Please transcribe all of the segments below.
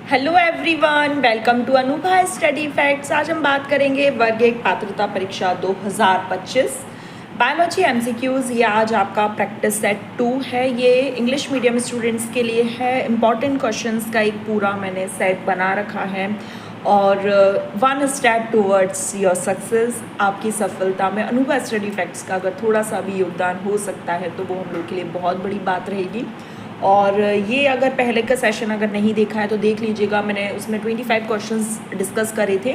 Hello everyone, welcome to Anubha study facts. आज हम बात करेंगे वर्ग 1 पात्रता परीक्षा 2025 बायोलॉजी एमसीक्यूज़। ये आज आपका प्रैक्टिस सेट 2 है। ये इंग्लिश मीडियम स्टूडेंट्स के लिए है। इम्पॉर्टेंट क्वेश्चंस का एक पूरा मैंने सेट बना रखा है और 1 स्टेप टूवर्ड्स योर सक्सेस, आपकी सफलता में अनुभा स्टडी फैक्ट्स का अगर थोड़ा सा भी योगदान हो सकता है तो वो हम लोग के लिए बहुत बड़ी बात रहेगी। और ये अगर पहले का सेशन अगर नहीं देखा है तो देख लीजिएगा, मैंने उसमें 25 क्वेश्चंस डिस्कस करे थे।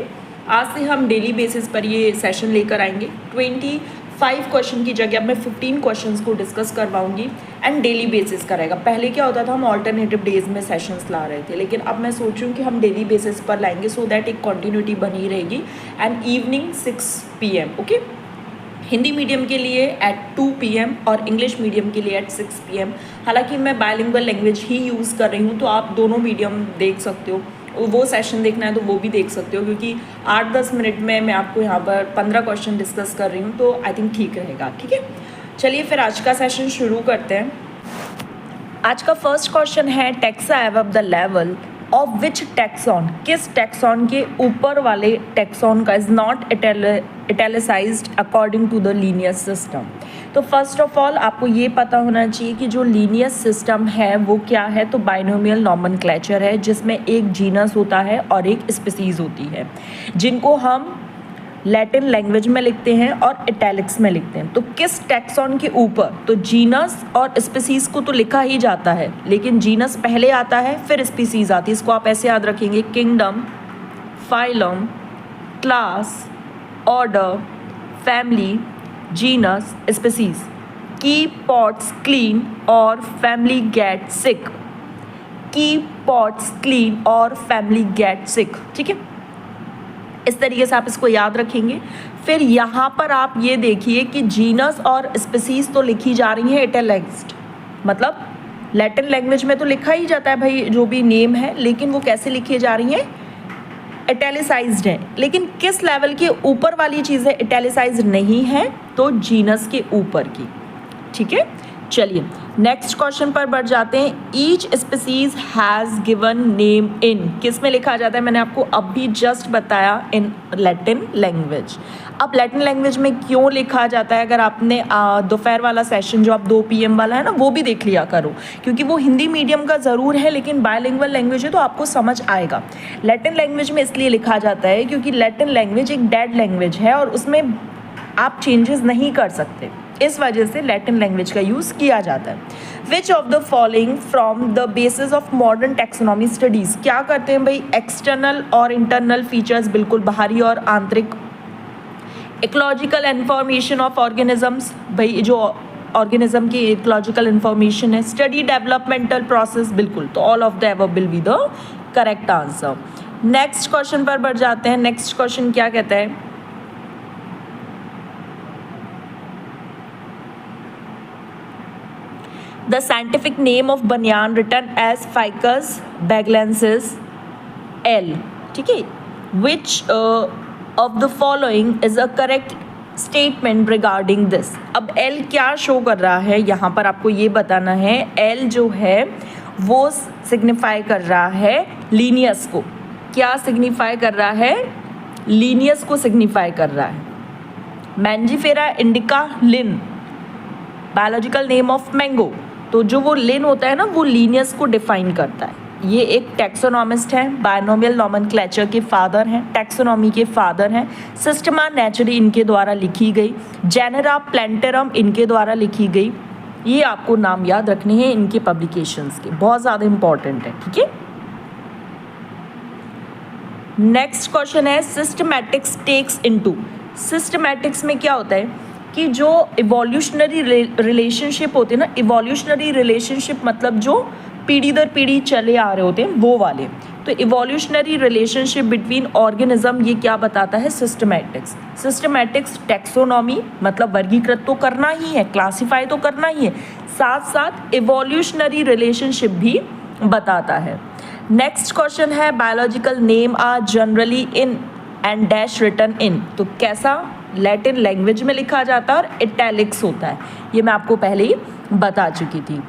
आज से हम डेली बेसिस पर ये सेशन लेकर आएंगे। 25 क्वेश्चन की जगह अब मैं 15 क्वेश्चंस को डिस्कस करवाऊंगी एंड डेली बेसिस का रहेगा। पहले क्या होता था, हम ऑल्टरनेटिव डेज में सेशंस ला रहे थे, लेकिन अब मैं सोच रही हूँ कि हम डेली बेसिस पर लाएंगे सो दैट एक कंटिन्यूटी बनी रहेगी। And evening 6 PM, okay. Hindi medium के लिए एट 2 PM और इंग्लिश मीडियम के लिए एट 6 PM। हालांकि मैं बायलिंगुअल लैंग्वेज ही यूज़ कर रही हूँ, तो आप दोनों मीडियम देख सकते हो। वो सेशन देखना है तो वो भी देख सकते हो, क्योंकि 8-10 मिनट में मैं आपको यहाँ पर 15 क्वेश्चन डिस्कस कर रही हूँ, तो आई थिंक ठीक रहेगा। ठीक है, चलिए फिर आज का सेशन शुरू करते हैं। आज का फर्स्ट क्वेश्चन है, taxa above the level of which taxon, किस टैक्सॉन के ऊपर वाले टैक्सॉन का is not italicized according to the linear system. तो फर्स्ट ऑफ ऑल आपको ये पता होना चाहिए कि जो लीनियर सिस्टम है वो क्या है। तो बाइनोमियल नॉमेनक्लेचर है, जिसमें एक जीनस होता है और एक स्पीसीज होती है, जिनको हम लैटिन लैंग्वेज में लिखते हैं और इटैलिक्स में लिखते हैं। तो किस टैक्सॉन के ऊपर, तो जीनस और स्पीसीज को तो लिखा ही जाता है, लेकिन जीनस पहले आता है फिर स्पीसीज आती है। इसको आप ऐसे याद रखेंगे, kingdom, phylum, class, order, family, genus, species. Keep pots clean और family get sick. Keep pots clean और फैमिली गेट सिक। ठीक है, इस तरीके से आप इसको याद रखेंगे। फिर यहाँ पर आप ये देखिए कि जीनस और स्पीसीज तो लिखी जा रही है इटैलिक्स्ड, मतलब लैटिन लैंग्वेज में तो लिखा ही जाता है भाई जो भी नेम है, लेकिन वो कैसे लिखी जा रही हैं, इटैलिसाइज्ड है। लेकिन किस लेवल के ऊपर वाली चीज़ें इटैलिसाइज्ड नहीं है, तो जीनस के ऊपर की। ठीक है, चलिए नेक्स्ट क्वेश्चन पर बढ़ जाते हैं। Each species has given name in, किस में लिखा जाता है, मैंने आपको अभी जस्ट बताया, इन लैटिन लैंग्वेज। अब लैटिन लैंग्वेज में क्यों लिखा जाता है, अगर आपने दोपहर वाला सेशन जो आप 2 PM वाला है ना, वो भी देख लिया करो, क्योंकि वो हिंदी मीडियम का ज़रूर है लेकिन बायलिंगुअल लैंग्वेज है तो आपको समझ आएगा। लैटिन लैंग्वेज में इसलिए लिखा जाता है क्योंकि लैटिन लैंग्वेज एक डेड लैंग्वेज है और उसमें आप चेंजेस नहीं कर सकते, इस वजह से लैटिन लैंग्वेज का यूज़ किया जाता है। Which of the following from the basis of modern taxonomy studies, क्या करते हैं भाई, एक्सटर्नल और इंटरनल फीचर्स, बिल्कुल बाहरी और आंतरिक। इकोलॉजिकल इन्फॉर्मेशन ऑफ ऑर्गेनिजम्स, भाई जो ऑर्गेनिज्म की इकोलॉजिकल इन्फॉर्मेशन है। स्टडी डेवलपमेंटल प्रोसेस, बिल्कुल, तो all of the above will be the correct answer. Next question पर बढ़ जाते हैं। नेक्स्ट क्वेश्चन क्या कहता है, the scientific name of banyan written as Ficus beglensis L. ठीक है, which of the following is a correct statement regarding this। अब L क्या शो कर रहा है, यहाँ पर आपको ये बताना है। L जो है वो सिग्निफाई कर रहा है लीनियस को। क्या सिग्निफाई कर रहा है, लीनियस को सिग्निफाई कर रहा है। Mangifera indica Lin, biological name of mango, तो जो वो लिन होता है ना, वो लीनियस को डिफाइन करता है। ये एक टैक्सोनॉमिस्ट हैं, बायनोमियल नॉमेनक्लेचर के फादर हैं, टैक्सोनॉमी के फादर हैं। सिस्टमा नेचुरी इनके द्वारा लिखी गई, जेनेरा प्लेंटेरम इनके द्वारा लिखी गई। ये आपको नाम याद रखने हैं इनके पब्लिकेशंस के, बहुत ज़्यादा इंपॉर्टेंट है। ठीक है, नेक्स्ट क्वेश्चन है, सिस्टमैटिक्स टेक्स इनटू। सिस्टमैटिक्स में क्या होता है कि जो इवोल्यूशनरी रिलेशनशिप होते हैं ना, इवोल्यूशनरी रिलेशनशिप मतलब जो पीढ़ी दर पीढ़ी चले आ रहे होते हैं वो वाले। तो इवोल्यूशनरी रिलेशनशिप बिटवीन ऑर्गेनिज्म, ये क्या बताता है, सिस्टमैटिक्स। सिस्टमैटिक्स टैक्सोनॉमी मतलब वर्गीकृत तो करना ही है, क्लासिफाई तो करना ही है, साथ साथ इवोल्यूशनरी रिलेशनशिप भी बताता है। नेक्स्ट क्वेश्चन है, biological name are generally in and dash written in. तो कैसा, लैटिन लैंग्वेज में लिखा जाता है और इटैलिक्स होता है, ये मैं आपको पहले ही बता चुकी थी।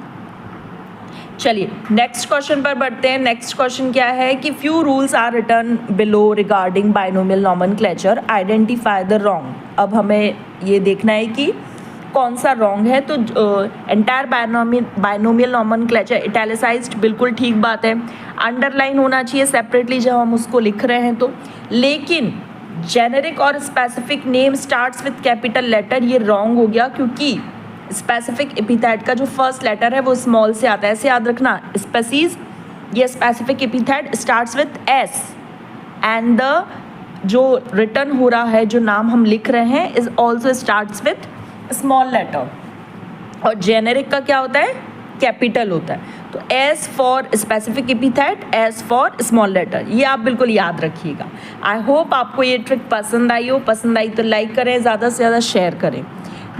चलिए नेक्स्ट क्वेश्चन पर बढ़ते हैं। नेक्स्ट क्वेश्चन क्या है कि few rules are written below regarding binomial nomenclature, identify the wrong. अब हमें ये देखना है कि कौन सा रॉन्ग है। तो एंटायर बाइनोमियल नॉमेनक्लेचर इटैलिसाइज्ड, बिल्कुल ठीक बात है। अंडरलाइन होना चाहिए सेपरेटली जब हम उसको लिख रहे हैं तो। लेकिन जेनेरिक और specific name starts with capital letter, ये रॉन्ग हो गया क्योंकि स्पेसिफिक एपिथेट का जो फर्स्ट लेटर है वो स्मॉल से आता है। ऐसे याद रखना, स्पेसीज ये specific epithet starts with S and the जो रिटर्न हो रहा है, जो नाम हम लिख रहे हैं, is also starts with small letter. और जेनेरिक का क्या होता है? कैपिटल होता है। तो S for specific epithet, S for small letter, ये आप बिल्कुल याद रखिएगा। आई होप आपको ये ट्रिक पसंद आई हो। पसंद आई तो लाइक करें, ज़्यादा से ज़्यादा शेयर करें।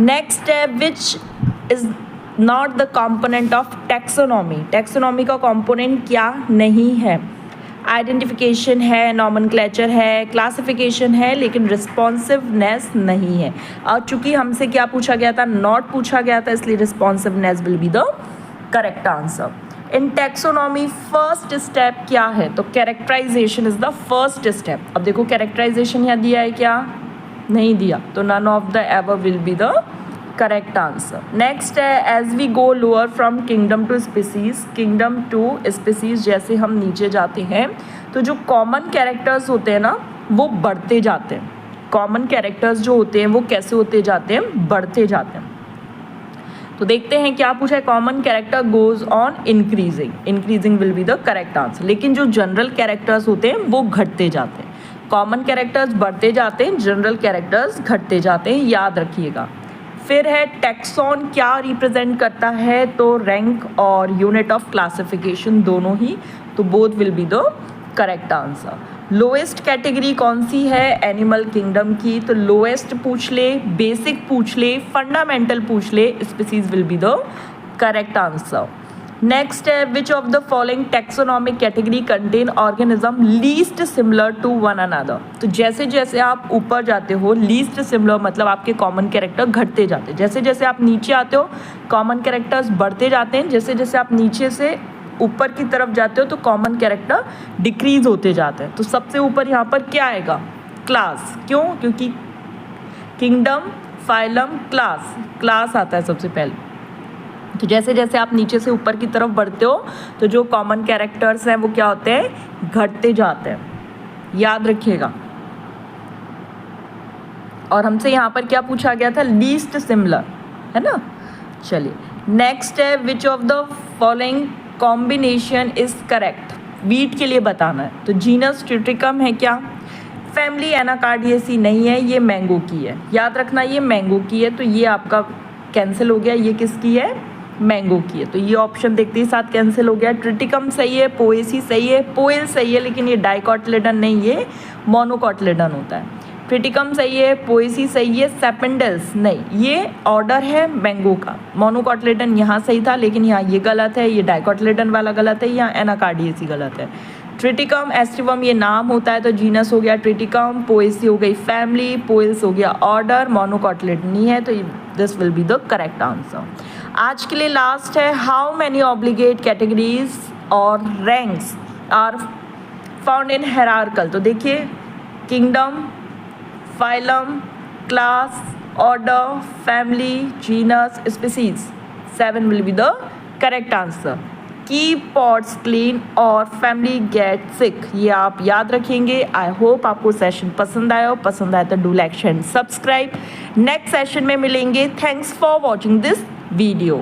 नेक्स्ट है which is not the component of taxonomy. Taxonomy का कंपोनेंट क्या नहीं है? आइडेंटिफिकेशन है, नॉमेनक्लेचर है, क्लासिफिकेशन है, लेकिन रिस्पॉन्सिवनेस नहीं है। और चूंकि हमसे क्या पूछा गया था? नॉट पूछा गया था, इसलिए responsiveness will be the correct answer. In taxonomy first step क्या है? तो characterization is the first step. अब देखो कैरेक्टराइजेशन यहाँ दिया है क्या? नहीं दिया, तो none of the ever will be the correct answer. Next है as we go lower from kingdom to species, kingdom to species जैसे हम नीचे जाते हैं तो जो कॉमन कैरेक्टर्स होते हैं ना वो बढ़ते जाते हैं। कॉमन कैरेक्टर्स जो होते हैं वो कैसे होते जाते हैं? बढ़ते जाते हैं। तो देखते हैं क्या पूछा है। Common character goes on increasing, increasing will be the correct answer. लेकिन जो जनरल कैरेक्टर्स होते हैं वो घटते जाते हैं। कॉमन कैरेक्टर्स बढ़ते जाते हैं, जनरल कैरेक्टर्स घटते जाते हैं, याद रखिएगा। फिर है टैक्सॉन क्या रिप्रेजेंट करता है? तो रैंक और यूनिट ऑफ क्लासिफिकेशन दोनों ही, तो both will be the correct answer. Lowest category कौन सी है? एनिमल किंगडम की। तो लोएस्ट पूछ ले, बेसिक पूछ ले, फंडामेंटल पूछ ले, species will be the correct answer. Next है which of the following taxonomic category contain organism least similar to one another. तो जैसे जैसे आप ऊपर जाते हो, लीस्ट सिमिलर मतलब आपके कॉमन कैरेक्टर घटते जाते हैं। जैसे जैसे आप नीचे आते हो कॉमन कैरेक्टर्स बढ़ते जाते हैं। जैसे जैसे आप नीचे से ऊपर की तरफ जाते हो तो कॉमन कैरेक्टर डिक्रीज होते जाते हैं। तो सबसे ऊपर यहाँ पर क्या आएगा? क्लास। क्यों? क्योंकि किंगडम, फाइलम, क्लास, क्लास आता है सबसे पहले। तो जैसे जैसे आप नीचे से ऊपर की तरफ बढ़ते हो तो जो कॉमन कैरेक्टर्स हैं वो क्या होते हैं? घटते जाते हैं, याद रखिएगा। और हमसे यहाँ पर क्या पूछा गया था? लीस्ट सिमिलर, है ना। चलिए नेक्स्ट है which of the following combination is correct. Wheat के लिए बताना है। तो जीनस ट्रिटिकम है क्या? फैमिली एनाकार्डियेसी नहीं है, ये मैंगो की है, याद रखना ये मैंगो की है। तो ये आपका कैंसिल हो गया। ये किसकी है? मैंगो की है। तो ये ऑप्शन देखते ही साथ कैंसिल हो गया। ट्रिटिकम सही है, पोएसी सही है, पोएल सही है, लेकिन ये डाइकॉटिलेडन नहीं, ये मोनोकॉटिलेडन होता है। ट्रिटिकम सही है, पोएसी सही है, सेपेंडल्स नहीं, ये ऑर्डर है मैंगो का। मोनोकॉटिलेडन यहाँ सही था, लेकिन यहाँ ये गलत है, ये डाइकॉटिलेडन वाला गलत है, यहाँ एनाकार्डियेसी गलत है। ट्रिटिकम एस्टिवम ये नाम होता है, तो जीनस हो गया ट्रिटिकम, पोएसी हो गई फैमिली, पोएल्स हो गया ऑर्डर, मोनोकॉटिलेडन नहीं है, तो this will be the correct answer. आज के लिए लास्ट है हाउ मैनी ऑब्लिगेट कैटेगरीज और ranks are found in hierarchical. तो देखिए kingdom, phylum, class, order, family, genus, species, 7 will be the correct answer. Keep pots clean और family get sick, ये आप याद रखेंगे। आई होप आपको सेशन पसंद आया हो। पसंद आया तो do like share and subscribe. Next session में मिलेंगे। Thanks for watching this video.